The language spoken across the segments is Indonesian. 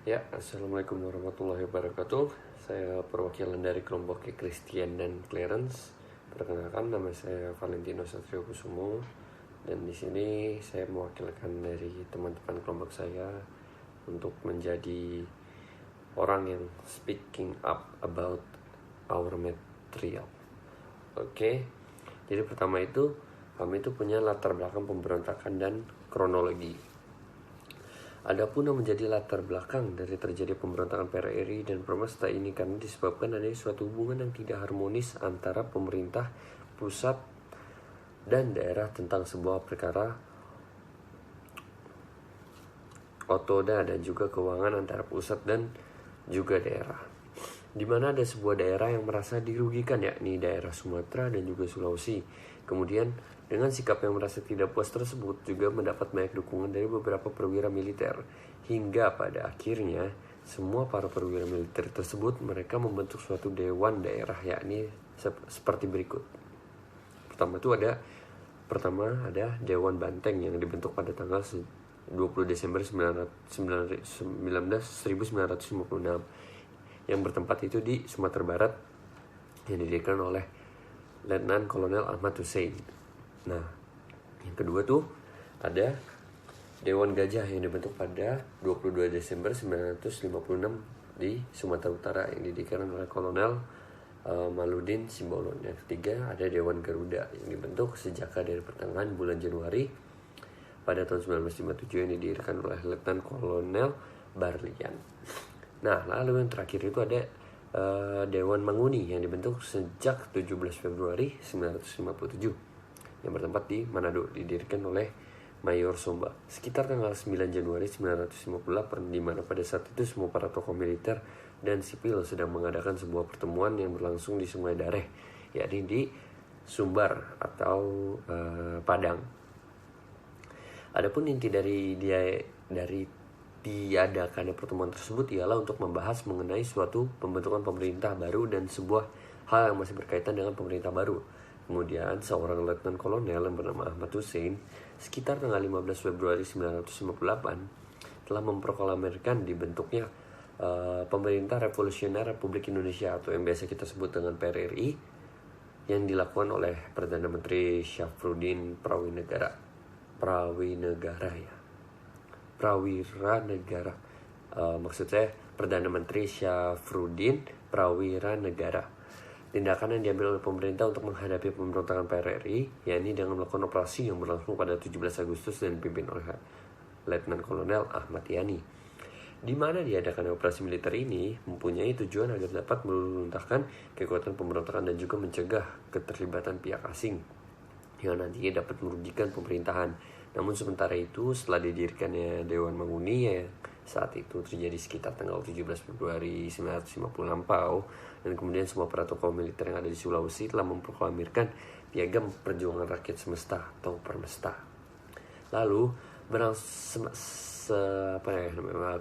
Ya, Assalamualaikum warahmatullahi wabarakatuh. Saya perwakilan dari kelompok Christian dan Clarence. Perkenalkan, nama saya Valentino Satrio Kusumo, dan di sini saya mewakilkan dari teman-teman kelompok saya untuk menjadi orang yang speaking up about our material. Oke, jadi pertama itu kami itu punya latar belakang pemberontakan dan kronologi. Adapun yang menjadi latar belakang dari terjadi pemberontakan PRRI dan Permesta ini karena disebabkan adanya suatu hubungan yang tidak harmonis antara pemerintah pusat dan daerah tentang sebuah perkara otoda dan juga keuangan antara pusat dan juga daerah. Di mana ada sebuah daerah yang merasa dirugikan, yakni daerah Sumatera dan juga Sulawesi. Kemudian dengan sikap yang merasa tidak puas tersebut juga mendapat banyak dukungan dari beberapa perwira militer. Hingga pada akhirnya semua para perwira militer tersebut mereka membentuk suatu dewan daerah, yakni seperti berikut. Pertama ada Dewan Banteng yang dibentuk pada tanggal 20 Desember 1956 yang bertempat itu di Sumatera Barat, yang didirikan oleh Letnan Kolonel Ahmad Hussein. Nah, yang kedua tuh ada Dewan Gajah yang dibentuk pada 22 Desember 1956 di Sumatera Utara yang didirikan oleh Kolonel Maludin Simbolon. Yang ketiga ada Dewan Garuda yang dibentuk sejak dari pertengahan bulan Januari pada tahun 1957 yang didirikan oleh Letnan Kolonel Barlian. Nah, lalu yang terakhir itu ada Dewan Manguni yang dibentuk sejak 17 Februari 1957 yang bertempat di Manado, didirikan oleh Mayor Somba sekitar tanggal 9 Januari 1958, di mana pada saat itu semua para tokoh militer dan sipil sedang mengadakan sebuah pertemuan yang berlangsung di Sungai Dareh, yakni di Sumbar atau Padang. Adapun inti dari diadakannya pertemuan tersebut ialah untuk membahas mengenai suatu pembentukan pemerintah baru dan sebuah hal yang masih berkaitan dengan pemerintah baru. Kemudian seorang letnan kolonel yang bernama Ahmad Hussein sekitar tanggal 15 Februari 1958 telah memproklamirkan dibentuknya Pemerintah Revolusioner Republik Indonesia atau yang biasa kita sebut dengan PRRI, yang dilakukan oleh Perdana Menteri Syafruddin Prawiranegara. Maksud saya Perdana Menteri Syafruddin Prawiranegara. Tindakan yang diambil oleh pemerintah untuk menghadapi pemberontakan PRRI, yakni dengan melakukan operasi yang berlangsung pada 17 Agustus dan dipimpin oleh Letnan Kolonel Ahmad Yani, di mana diadakan operasi militer ini mempunyai tujuan agar dapat meluluntahkan kekuatan pemberontakan dan juga mencegah keterlibatan pihak asing yang nantinya dapat merugikan pemerintahan. Namun sementara itu, setelah didirikannya Dewan Manguni yang saat itu terjadi sekitar tanggal 17 Februari 1950 lampau, dan kemudian semua para tokoh militer yang ada di Sulawesi telah memproklamirkan Piagam Perjuangan Rakyat Semesta atau Permesta. Lalu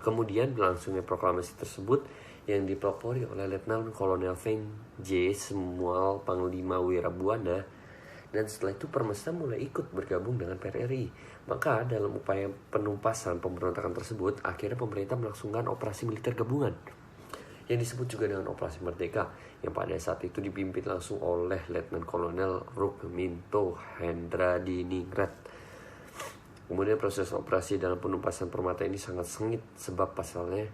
kemudian berlangsungnya proklamasi tersebut yang dipelopori oleh Letnan Kolonel Feng J. Semual Panglima Wirabuana. Dan setelah itu Permesta mulai ikut bergabung dengan PRRI. Maka dalam upaya penumpasan pemberontakan tersebut, akhirnya pemerintah melangsungkan operasi militer gabungan yang disebut juga dengan Operasi Merdeka, yang pada saat itu dipimpin langsung oleh Letnan Kolonel Rukminto Hendradiningrat. Kemudian proses operasi dalam penumpasan Permata ini sangat sengit sebab pasalnya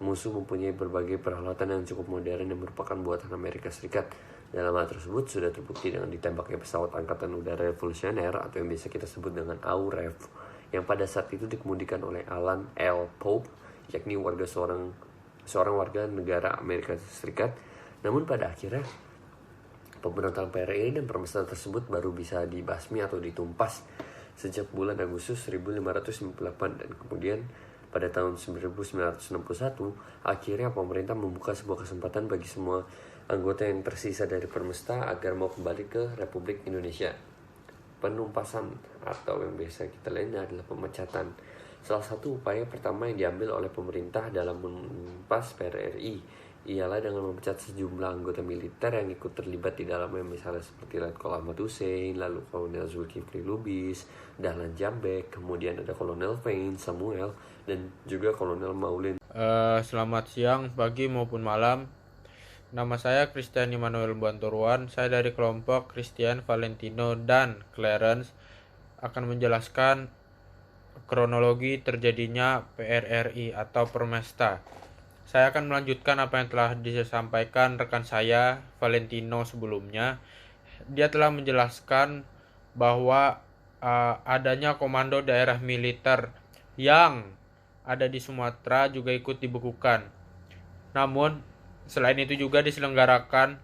musuh mempunyai berbagai peralatan yang cukup modern yang merupakan buatan Amerika Serikat. Dalam hal tersebut sudah terbukti dengan ditembaknya pesawat Angkatan Udara Revolusioner atau yang biasa kita sebut dengan AUREV, yang pada saat itu dikemudikan oleh Alan L. Pope, yakni seorang warga negara Amerika Serikat. Namun pada akhirnya pemberontakan PRRI dan Permesta tersebut baru bisa dibasmi atau ditumpas sejak bulan Agustus 1558, dan kemudian pada tahun 1961 akhirnya pemerintah membuka sebuah kesempatan bagi semua anggota yang tersisa dari Permesta agar mau kembali ke Republik Indonesia. Penumpasan atau yang biasa kita lainnya adalah pemecatan. Salah satu upaya pertama yang diambil oleh pemerintah dalam menumpas PRRI ialah dengan memecat sejumlah anggota militer yang ikut terlibat di dalamnya, misalnya seperti Letkol Ahmad Hussein, lalu Kolonel Zulkifli Lubis, Dahlan Jambek, kemudian ada Kolonel Feng Samuel, dan juga Kolonel Maulin Selamat siang, pagi maupun malam. Nama saya Christian Immanuel Banturuan. Saya dari kelompok Christian, Valentino, dan Clarence akan menjelaskan kronologi terjadinya PRRI atau Permesta. Saya akan melanjutkan apa yang telah disampaikan rekan saya Valentino sebelumnya. Dia telah menjelaskan bahwa adanya komando daerah militer yang ada di Sumatera juga ikut dibekukan. Namun, selain itu juga diselenggarakan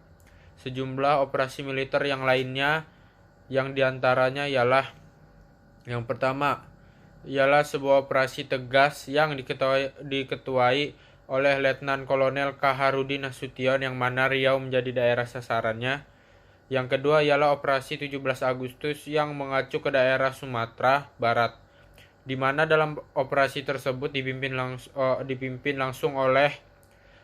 sejumlah operasi militer yang lainnya, yang diantaranya ialah yang pertama ialah sebuah operasi tegas yang diketuai oleh Letnan Kolonel K. Harudi Nasution yang mana Riau menjadi daerah sasarannya. Yang kedua ialah operasi 17 Agustus yang mengacu ke daerah Sumatera Barat, di mana dalam operasi tersebut dipimpin langsung oleh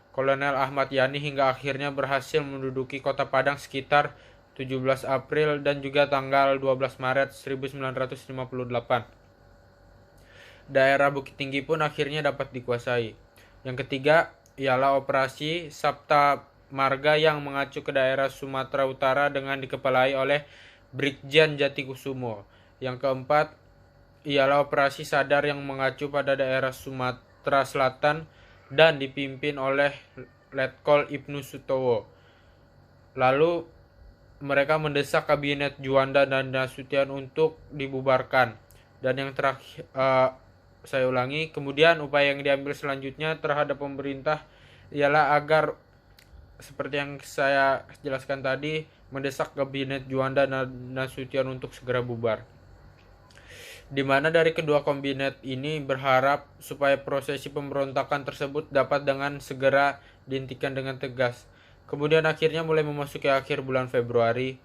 Kolonel Ahmad Yani hingga akhirnya berhasil menduduki kota Padang sekitar 17 April dan juga tanggal 12 Maret 1958. Daerah Bukit Tinggi pun akhirnya dapat dikuasai. Yang ketiga ialah operasi Sabta Marga yang mengacu ke daerah Sumatera Utara dengan dikepalai oleh Brigjen Jatikusumo. Yang keempat ialah operasi Sadar yang mengacu pada daerah Sumatera Selatan dan dipimpin oleh Letkol Ibnu Sutowo. Lalu mereka mendesak kabinet Juanda dan Nasution untuk dibubarkan. Dan yang terakhir, saya ulangi, kemudian upaya yang diambil selanjutnya terhadap pemerintah ialah agar seperti yang saya jelaskan tadi, mendesak kabinet Juanda dan Nasution untuk segera bubar. Di mana dari kedua kabinet ini berharap supaya prosesi pemberontakan tersebut dapat dengan segera dihentikan dengan tegas. Kemudian akhirnya mulai memasuki akhir bulan Februari,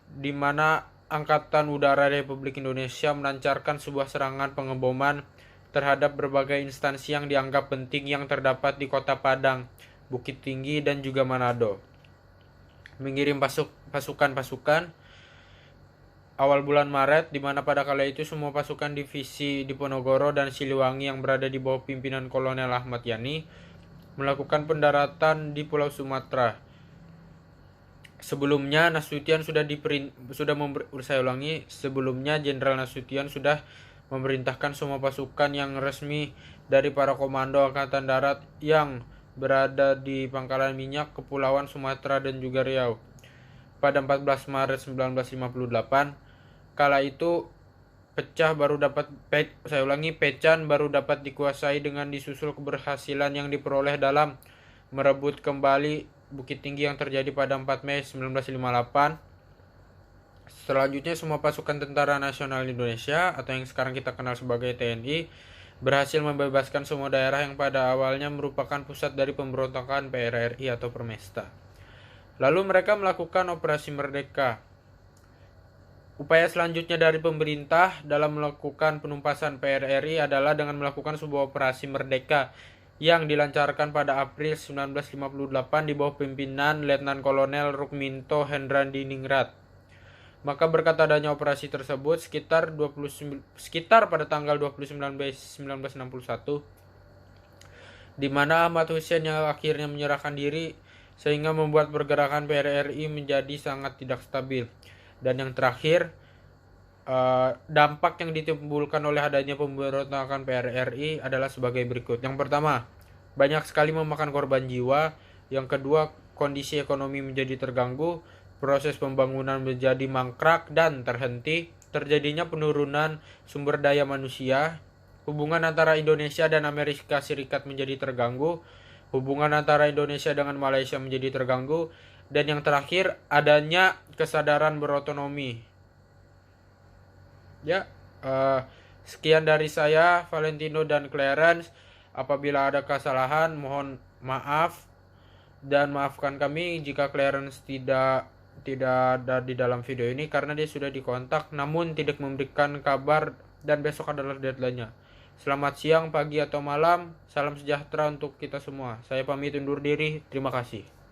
di mana Angkatan Udara Republik Indonesia melancarkan sebuah serangan pengeboman terhadap berbagai instansi yang dianggap penting yang terdapat di Kota Padang, Bukit Tinggi, dan juga Manado. Mengirim pasukan-pasukan awal bulan Maret, di mana pada kala itu semua pasukan divisi Diponegoro dan Siliwangi yang berada di bawah pimpinan Kolonel Ahmad Yani melakukan pendaratan di Pulau Sumatera. Sebelumnya Jenderal Nasution sudah memerintahkan semua pasukan yang resmi dari para komando Angkatan Darat yang berada di Pangkalan Minyak, Kepulauan Sumatera dan juga Riau. Pada 14 Maret 1958, kala itu pecan baru dapat dikuasai dengan disusul keberhasilan yang diperoleh dalam merebut kembali Bukit Tinggi yang terjadi pada 4 Mei 1958. Selanjutnya semua pasukan Tentara Nasional Indonesia atau yang sekarang kita kenal sebagai TNI berhasil membebaskan semua daerah yang pada awalnya merupakan pusat dari pemberontakan PRRI atau Permesta. Lalu mereka melakukan Operasi Merdeka. Upaya selanjutnya dari pemerintah dalam melakukan penumpasan PRRI adalah dengan melakukan sebuah operasi merdeka yang dilancarkan pada April 1958 di bawah pimpinan Letnan Kolonel Rukminto Hendradiningrat. Maka berkat adanya operasi tersebut sekitar pada tanggal 29 Mei 1961, di mana Ahmad Hussein yang akhirnya menyerahkan diri sehingga membuat pergerakan PRRI menjadi sangat tidak stabil. Dan yang terakhir, dampak yang ditimbulkan oleh adanya pemberontakan PRRI adalah sebagai berikut. Yang pertama, banyak sekali memakan korban jiwa. Yang kedua, kondisi ekonomi menjadi terganggu, proses pembangunan menjadi mangkrak dan terhenti, terjadinya penurunan sumber daya manusia, hubungan antara Indonesia dan Amerika Serikat menjadi terganggu, hubungan antara Indonesia dengan Malaysia menjadi terganggu, dan yang terakhir adanya kesadaran berotonomi. Sekian dari saya, Valentino dan Clarence. Apabila ada kesalahan, mohon maaf dan maafkan kami jika Clarence tidak ada di dalam video ini karena dia sudah dikontak namun tidak memberikan kabar dan besok adalah deadline-nya. Selamat siang, pagi atau malam. Salam sejahtera untuk kita semua. Saya pamit undur diri. Terima kasih.